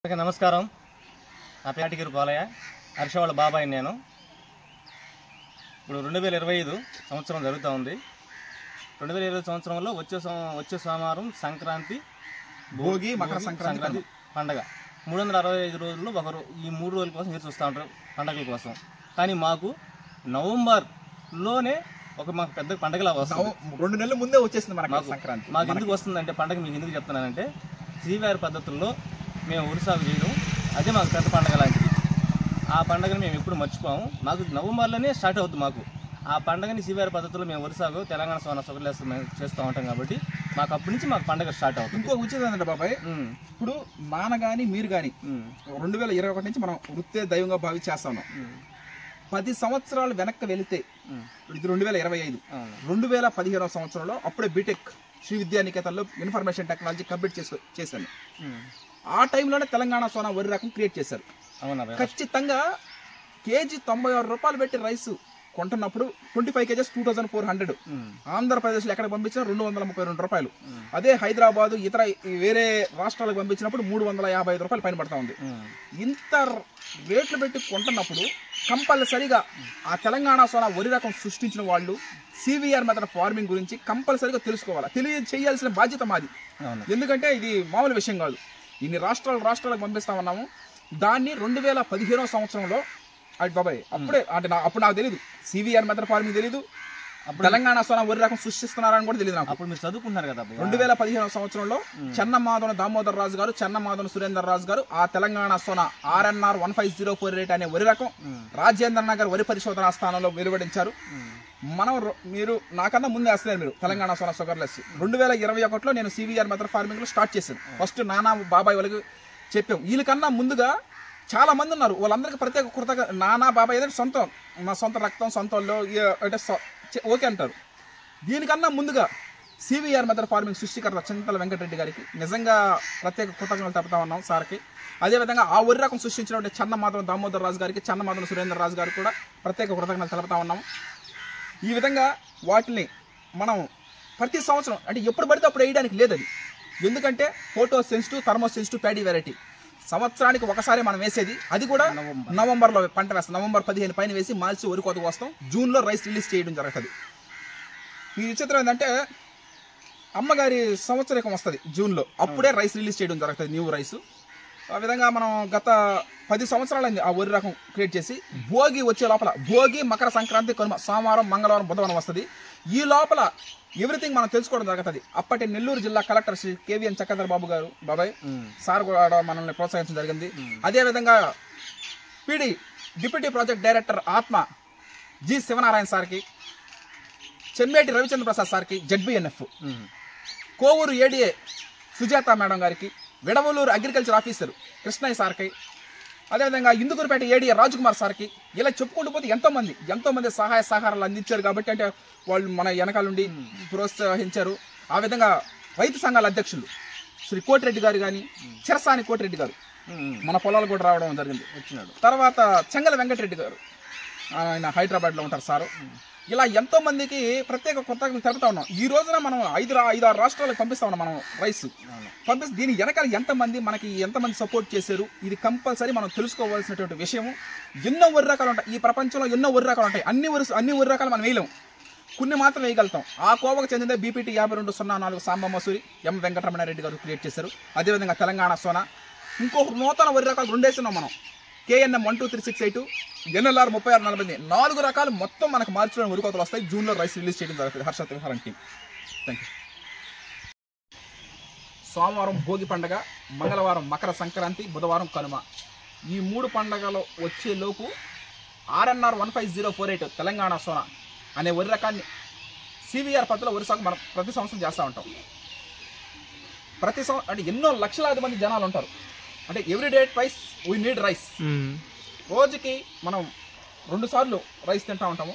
నమస్కారం. నా పేరు టిగిరి బాలయ్య, హర్ష వాళ్ళ బాబాయ్. నేను ఇప్పుడు 2025 సంవత్సరం జరుగుతూ ఉంది. 2025 సంవత్సరంలో వచ్చే సోమవారం సంక్రాంతి, భోగి, మకర సంక్రాంతి పండగ. 365 రోజుల్లో ఈ 3 రోజుల కోసం మీరు చూస్తూ ఉంటారు పండగల కోసం. కానీ మాకు నవంబర్లోనే మాకు పెద్ద పండగలా వస్తుంది. 2 నెలల ముందే వచ్చేసింది మనకు సంక్రాంతి. మాకు ఎందుకు వస్తుందంటే పండగ మీకు ఎందుకు చెప్తున్నానంటే, శ్రీవారి పద్ధతుల్లో మేము వరి సాగు చేయడం అదే మాకు పెద్ద పండగ లాంటిది. ఆ పండుగను మేము ఎప్పుడు మర్చిపోము. మాకు నవంబర్లోనే స్టార్ట్ అవుతుంది. మాకు ఆ పండుగని శ్రీవారి పద్ధతుల్లో మేము వరి సాగు తెలంగాణ సోనా సొగలేస్తూ మేము చేస్తూ ఉంటాం కాబట్టి మాకు అప్పటి నుంచి మాకు పండుగ స్టార్ట్ అవుతుంది. ఇంకో ఉచితం ఏంటంటే బాబాయ్, ఇప్పుడు నాన్న కానీ మీరు కానీ 2021 నుంచి మనం వృత్తే దైవంగా భావించి చేస్తా ఉన్నాం. 10 సంవత్సరాలు వెనక్కి వెళితే ఇది 2025, 2015 సంవత్సరంలో అప్పుడే బీటెక్ శ్రీ విద్యానికేతన్లో ఇన్ఫర్మేషన్ టెక్నాలజీ కంప్లీట్ చేశాను. ఆ టైంలోనే తెలంగాణ సోనా వరి రకం క్రియేట్ చేశారు. ఖచ్చితంగా కేజీ 96 రూపాయలు పెట్టి రైస్ కొంటున్నప్పుడు 25 కేజెస్ 2400. ఆంధ్రప్రదేశ్లో ఎక్కడికి పంపించినా 232 రూపాయలు. అదే హైదరాబాదు ఇతర వేరే రాష్ట్రాలకు పంపించినప్పుడు 355 రూపాయలు పైన పడతా ఉంది. ఇంత రేట్లు పెట్టి కొంటున్నప్పుడు కంపల్సరీగా ఆ తెలంగాణ సోనా వరి రకం సృష్టించిన వాళ్ళు సివిఆర్ మెథడ్ ఫార్మింగ్ గురించి కంపల్సరీగా తెలుసుకోవాలి. తెలియజేయాల్సిన బాధ్యత మాది. ఎందుకంటే ఇది మామూలు విషయం కాదు. ఇన్ని రాష్ట్రాలకు పంపిస్తా ఉన్నాము. దాన్ని 2015 సంవత్సరంలో బాబాయ్ అప్పుడే అంటే అప్పుడు నాకు తెలియదు సివిఆర్ మెథడ్ ఫార్మింగ్ తెలియదు, తెలంగాణ సోనా వరి రకం సృష్టిస్తున్నారని కూడా తెలియదు నాకు. అప్పుడు మీరు చదువుకున్నారు కదా. 2015 సంవత్సరంలో చెన్నమాధవన దామోదర్ రాజు గారు, చెన్నమాధవన సురేందర్ రాజు గారు ఆ తెలంగాణ సోనా RNR 15048 అనే వరి రకం రాజేంద్ర నగర్ వరి పరిశోధనా స్థానంలో వెలువడించారు. మీరు నాకన్నా ముందే వేస్తున్నారు మీరు తెలంగాణ సోనా షుగర్లెస్. 2021లో నేను సివిఆర్ మెథడ్ ఫార్మింగ్ లో స్టార్ట్ చేశాను. ఫస్ట్ నానా బాబాయ్ వాళ్ళకి చెప్పాం. వీళ్ళకన్నా ముందుగా చాలా మంది ఉన్నారు. వాళ్ళందరికీ ప్రత్యేక కృతజ్ఞత. నానా బాబాయ్ ఏదంటే సొంతం, మా సొంత రక్తం, సొంత వాళ్ళు అంటే ఓకే అంటారు. దీనికన్నా ముందుగా సివిఆర్ మెథడ్ ఫార్మింగ్ సృష్టికర్త చింతల వెంకటరెడ్డి గారికి నిజంగా ప్రత్యేక కృతజ్ఞతలు తెలుపుతా ఉన్నాం సార్కి. అదేవిధంగా ఆ వరి రకం సృష్టించినటువంటి చెన్నమాధవన దామోదర్ రాజు గారికి, చెన్నమాధవన సురేందర్ రాజు గారికి కూడా ప్రత్యేక కృతజ్ఞతలు తెలుపుతా ఉన్నాం. ఈ విధంగా వాటిని మనం ప్రతి సంవత్సరం అంటే ఎప్పుడు పడితే అప్పుడు వేయడానికి లేదు. అది ఎందుకంటే photo sensitive, thermo sensitive paddy variety. సంవత్సరానికి ఒకసారి మనం వేసేది. అది కూడా నవంబర్లో పంట వేస్తాం. నవంబర్ 15 పైన వేసి మార్చి వరి కోతకు వస్తాం. జూన్లో రైస్ రిలీజ్ చేయడం జరుగుతుంది. ఈ విచిత్రం ఏంటంటే అమ్మగారి సంవత్సరికం వస్తుంది జూన్లో, అప్పుడే రైస్ రిలీజ్ చేయడం జరుగుతుంది, న్యూ రైస్. ఆ విధంగా మనం గత 10 సంవత్సరాలైంది ఆ వరి రకం క్రియేట్ చేసి. భోగి వచ్చే లోపల భోగి, మకర సంక్రాంతి, కనుమ సోమవారం, మంగళవారం, బుధవారం వస్తుంది. ఈ లోపల ఎవ్రీథింగ్ మనం తెలుసుకోవడం జరుగుతుంది. అప్పటి నెల్లూరు జిల్లా కలెక్టర్ శ్రీ KVN చక్రధర్ బాబు గారు బాబాయ్ సార్ కూడా మనల్ని ప్రోత్సహించడం జరిగింది. అదేవిధంగా డిప్యూటీ ప్రాజెక్ట్ డైరెక్టర్ ఆత్మ జి శివనారాయణ సార్కి, చెమ్మేటి రవిచంద్ర ప్రసాద్ సార్కి, ZBNF Kovur ADA Sujatha madam గారికి, విడవలూరు అగ్రికల్చర్ ఆఫీసర్ కృష్ణయ్య సార్కి, అదేవిధంగా ఇందుకూరుపేట ADA రాజ్కుమార్ సార్కి, ఇలా చెప్పుకుంటూ పోతే ఎంతోమంది సహాయ సహకారాలు అందించారు. కాబట్టి అంటే వాళ్ళు మన వెనకాల నుండి ప్రోత్సహించారు. ఆ విధంగా రైతు సంఘాల అధ్యక్షులు శ్రీ కోటిరెడ్డి గారు కానీ, చిరసాని కోటిరెడ్డి గారు మన పొలాలు కూడా రావడం జరిగింది, వచ్చినాడు. తర్వాత చెంగల వెంకటరెడ్డి గారు, ఆయన హైదరాబాద్లో ఉంటారు సారు. ఇలా ఎంతో మందికి ప్రత్యేక కృతజ్ఞతలు తెలుపుతా ఉన్నాం. ఈ రోజున మనం 5-6 రాష్ట్రాలకు పంపిస్తా ఉన్నాం మనం రైస్ పంపిస్తే. దీని వెనకాల ఎంతమంది సపోర్ట్ చేశారు, ఇది కంపల్సరీ మనం తెలుసుకోవాల్సినటువంటి విషయము. ఎన్నో వరి రకాలు ఉంటాయి ఈ ప్రపంచంలో, ఎన్నో వరి రకాలు ఉంటాయి. అన్ని వరి రకాలు మనం వేయలేము, కొన్ని మాత్రం వేయగలుగుతాం. ఆ కోవకు చెందిందే BPT 5204 సాంబ మసూరి M వెంకటరమణారెడ్డి గారు క్రియేట్ చేశారు. అదేవిధంగా తెలంగాణ సోనా ఇంకొక నూతన వరి రకాలు 2 వేస్తున్నాం మనం. KNM 12368, NLR 3640, 4 రకాలు మొత్తం మనకు మార్చిలో వరి కోతలు వస్తాయి. జూన్లో రైస్ రిలీజ్ చేయడం జరుగుతుంది. హర్షత్ విహారం టీం, థ్యాంక్ యూ. సోమవారం భోగి పండగ, మంగళవారం మకర సంక్రాంతి, బుధవారం కనుమ. ఈ 3 పండగలు వచ్చేలోపు RNR 15048 తెలంగాణ సోనా అనే వరి రకాన్ని సివిఆర్ పద్ధతిలో వరి సాగు మనం ప్రతి సంవత్సరం చేస్తూ ఉంటాం. అంటే ఎన్నో లక్షలాది మంది జనాలు ఉంటారు. అంటే everyday twice we need rice. రోజుకి మనం 2 సార్లు రైస్ తింటూ ఉంటాము.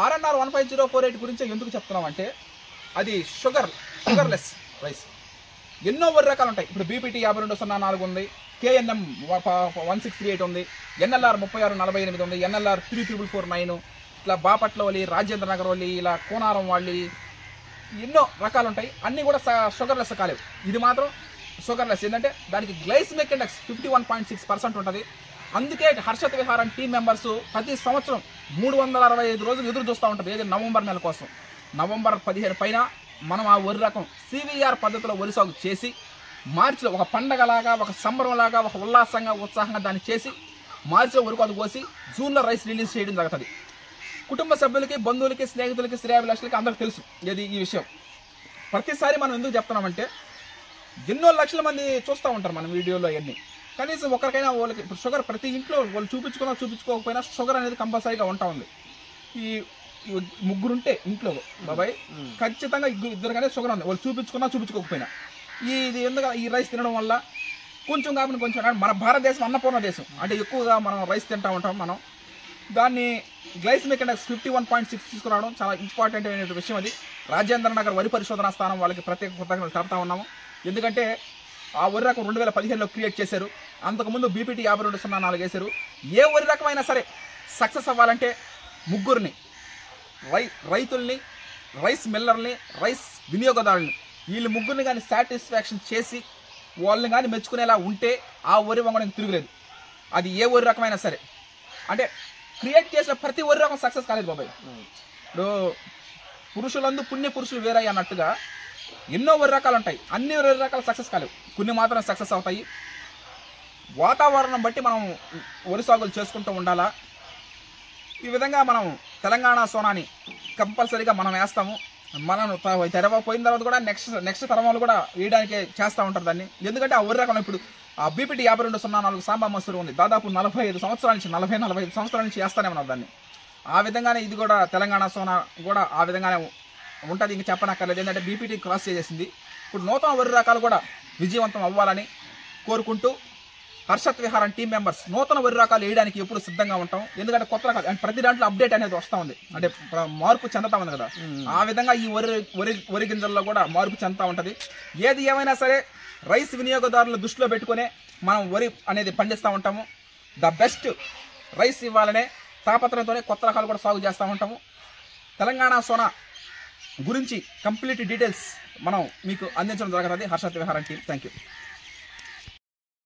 RNR 15048 గురించి ఎందుకు చెప్తున్నామంటే అది షుగర్లెస్ రైస్. ఎన్నో వరి రకాలు ఉంటాయి. ఇప్పుడు BPT 5204 ఉంది, KNM 1638 ఉంది, NLR 3648 ఉంది, NLR 3449, ఇట్లా బాపట్ల వాళ్ళు, రాజేంద్ర నగర్ వాళ్ళు, ఇలా కోనారం వాళ్ళు, ఎన్నో రకాలు ఉంటాయి. అన్నీ కూడా షుగర్లెస్ కాలేవు. ఇది మాత్రం షుగర్లెస్. ఏంటంటే దానికి గ్లైసెమిక్ ఇండెక్స్ 51.6% ఉంటుంది. అందుకే హర్షత్ విహారం టీం మెంబర్స్ ప్రతి సంవత్సరం 365 రోజులు ఎదురు చూస్తూ ఉంటారు ఏది నవంబర్ నెల కోసం. నవంబర్ 15 పైన మనం ఆ వరి రకం CVR పద్ధతిలో వరి సాగు చేసి మార్చిలో ఒక పండగలాగా, ఒక సంబరంలాగా, ఒక ఉల్లాసంగా, ఉత్సాహంగా దాన్ని చేసి మార్చిలో వరి కోత కోసి జూన్లో రైస్ రిలీజ్ చేయడం జరుగుతుంది. కుటుంబ సభ్యులకి, బంధువులకి, స్నేహితులకి, శ్రేయాభిలాషులకి అందరికి తెలుసు ఏది ఈ విషయం. ప్రతిసారి మనం ఎందుకు చెప్తున్నామంటే ఎన్నో లక్షల మంది చూస్తూ ఉంటారు మన వీడియోలో అన్నీ. కనీసం ఒకరికైనా వాళ్ళకి ఇప్పుడు షుగర్ ప్రతి ఇంట్లో వాళ్ళు చూపించుకోకపోయినా షుగర్ అనేది కంపల్సరీగా ఉంటా ఉంది. ఈ ముగ్గురుంటే ఇంట్లో బాబాయ్ ఖచ్చితంగా ఇద్దరు కానీ షుగర్ ఉంది, వాళ్ళు చూపించుకోకపోయినా. ఇది ఎందుకు ఈ రైస్ తినడం వల్ల కొంచెం కాబట్టి కొంచెం మన భారతదేశం అన్నపూర్ణ దేశం, అంటే ఎక్కువగా మనం రైస్ తింటూ ఉంటాం. మనం దాన్ని గ్లైసెమిక్ ఇండెక్స్ 51.6 తీసుకురావడం చాలా ఇంపార్టెంట్ అయిన విషయం. అది రాజేంద్ర నగర్ వరి పరిశోధనా స్థానం వాళ్ళకి ప్రత్యేక కృతజ్ఞతలు తెలుపుతా ఉన్నాము. ఎందుకంటే ఆ వరి రకం 2015లో క్రియేట్ చేశారు. అంతకుముందు BPT 5204 వేశారు. ఏ వరి రకమైనా సరే సక్సెస్ అవ్వాలంటే ముగ్గురిని, రైతుల్ని, రైస్ మిల్లర్ని, రైస్ వినియోగదారుల్ని, వీళ్ళు ముగ్గురిని కానీ సాటిస్ఫాక్షన్ చేసి వాళ్ళని కానీ మెచ్చుకునేలా ఉంటే ఆ వరి వంగడానికి తిరుగులేదు. అది ఏ వరి రకమైనా సరే. అంటే క్రియేట్ చేసిన ప్రతి వరి రకం సక్సెస్ కాలేదు బాబాయ్. ఇప్పుడు పురుషులందు పుణ్య పురుషులు వేరయ్య అన్నట్టుగా ఎన్నో వరి రకాలు ఉంటాయి, అన్ని వరి రకాలు సక్సెస్ కాలేవు, కొన్ని మాత్రం సక్సెస్ అవుతాయి. వాతావరణం బట్టి మనం వరి సాగులు చేసుకుంటూ ఉండాలా. ఈ విధంగా మనం తెలంగాణ సోనాని కంపల్సరీగా మనం వేస్తాము. మనం తెరవపోయిన తర్వాత కూడా నెక్స్ట్ తరం వాళ్ళు కూడా వేయడానికి చేస్తూ ఉంటారు దాన్ని. ఎందుకంటే ఆ వరి రకం ఇప్పుడు ఆ BPT 5204 సాంబా మసూరు ఉంది, దాదాపు 45 సంవత్సరాల నుంచి 45 సంవత్సరాల నుంచి వేస్తానే ఉన్నాం దాన్ని. ఆ విధంగానే ఇది కూడా తెలంగాణ సోనా కూడా ఆ విధంగానే ఉంటుంది. ఇంక చెప్పనక్కర్లేదు, ఏంటంటే BPT క్రాస్ చేసేసింది. ఇప్పుడు నూతన వరి రకాలు కూడా విజయవంతం అవ్వాలని కోరుకుంటూ హర్షత్ విహారం టీం మెంబర్స్ నూతన వరి రకాలు వేయడానికి ఎప్పుడు సిద్ధంగా ఉంటాం. ఎందుకంటే కొత్త రకాలు అంటే ప్రతి దాంట్లో అప్డేట్ అనేది వస్తూ ఉంది, అంటే మార్పు చెందుతా ఉంది కదా. ఆ విధంగా ఈ వరి గింజల్లో కూడా మార్పు చెందుతూ ఉంటుంది. ఏది ఏమైనా సరే రైస్ వినియోగదారులను దృష్టిలో పెట్టుకునే మనం వరి అనేది పండిస్తూ ఉంటాము. ద బెస్ట్ రైస్ ఇవ్వాలనే తాపత్రయంతోనే కొత్త రకాలు కూడా సాగు చేస్తూ ఉంటాము. తెలంగాణ సోనా గురించి కంప్లీట్ డీటెయిల్స్ మనం మీకు అందించడం జరుగుతుంది హర్షత్ విహారం టీం. Thank you.